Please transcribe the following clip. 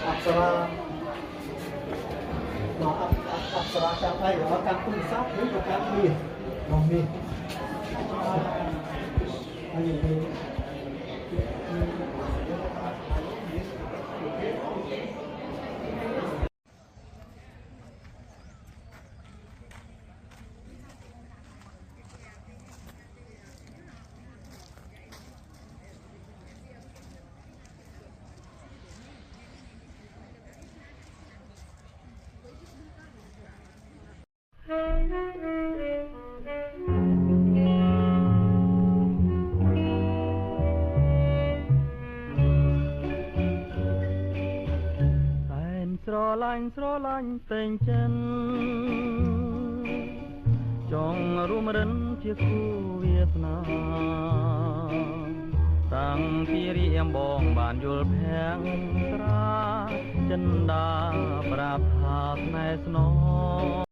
Aksara aksara siapa ya akan tulisan ini bukan min min ayo minស្រឡាញ់ពេញចិនចង់រួមរិនជាគូវាសនាតាំងពីរៀមបងបានយល់ភាំងត្រាចិនដាប្រាប់ថាស្នេហ៍ស្នង